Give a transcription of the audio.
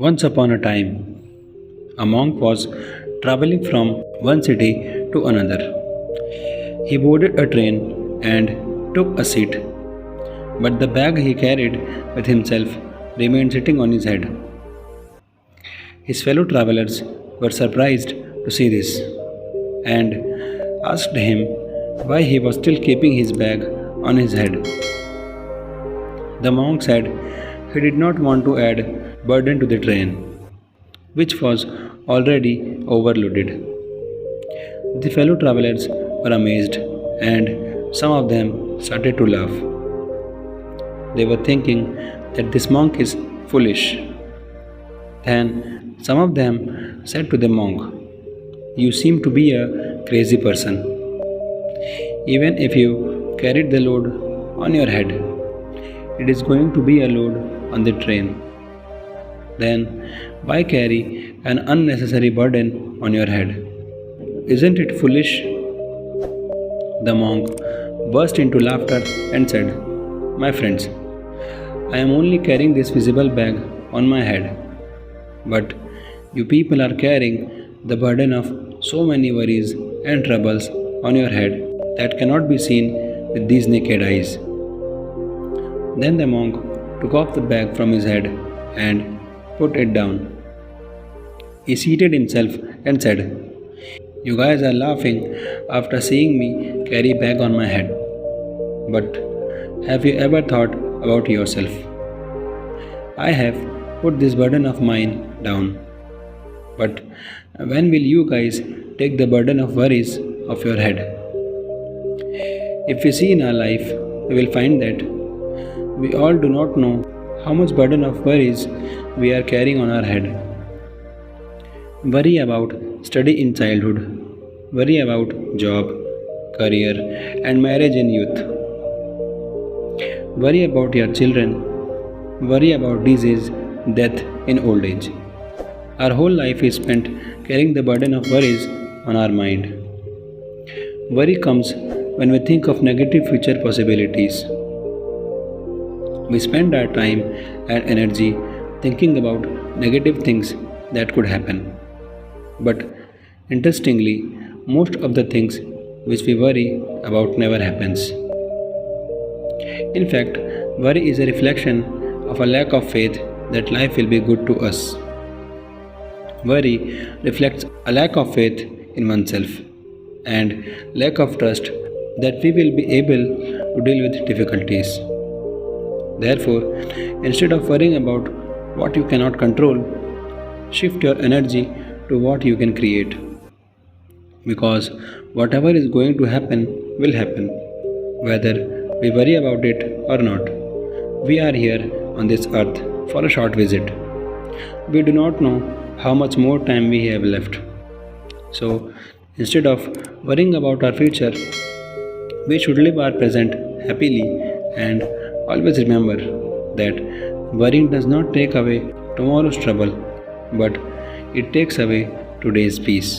Once upon a time, a monk was traveling from one city to another. He boarded a train and took a seat, but the bag he carried with himself remained sitting on his head. His fellow travelers were surprised to see this and asked him why he was still keeping his bag on his head. The monk said he did not want to add burden to the train, which was already overloaded. The fellow travelers were amazed, and some of them started to laugh. They were thinking that this monk is foolish. Then some of them said to the monk, "You seem to be a crazy person. Even if you carried the load on your head, it is going to be a load on the train. Then why carry an unnecessary burden on your head? Isn't it foolish?" The monk burst into laughter and said, "My friends, I am only carrying this visible bag on my head. But you people are carrying the burden of so many worries and troubles on your head that cannot be seen with these naked eyes." Then the monk took off the bag from his head and put it down. He seated himself and said, "You guys are laughing after seeing me carry bag on my head. But have you ever thought about yourself? I have put this burden of mine down. But when will you guys take the burden of worries of your head?" If we see in our life, we will find that we all do not know how much burden of worries we are carrying on our head. Worry about study in childhood, worry about job, career, and marriage in youth. Worry about your children, worry about disease, death in old age. Our whole life is spent carrying the burden of worries on our mind. Worry comes when we think of negative future possibilities. We spend our time and energy thinking about negative things that could happen. But interestingly, most of the things which we worry about never happens. In fact, worry is a reflection of a lack of faith that life will be good to us. Worry reflects a lack of faith in oneself and lack of trust that we will be able to deal with difficulties. Therefore, instead of worrying about what you cannot control, shift your energy to what you can create. Because whatever is going to happen will happen, whether we worry about it or not. We are here on this earth for a short visit. We do not know how much more time we have left. So, instead of worrying about our future, we should live our present happily and always remember that worrying does not take away tomorrow's trouble, but it takes away today's peace.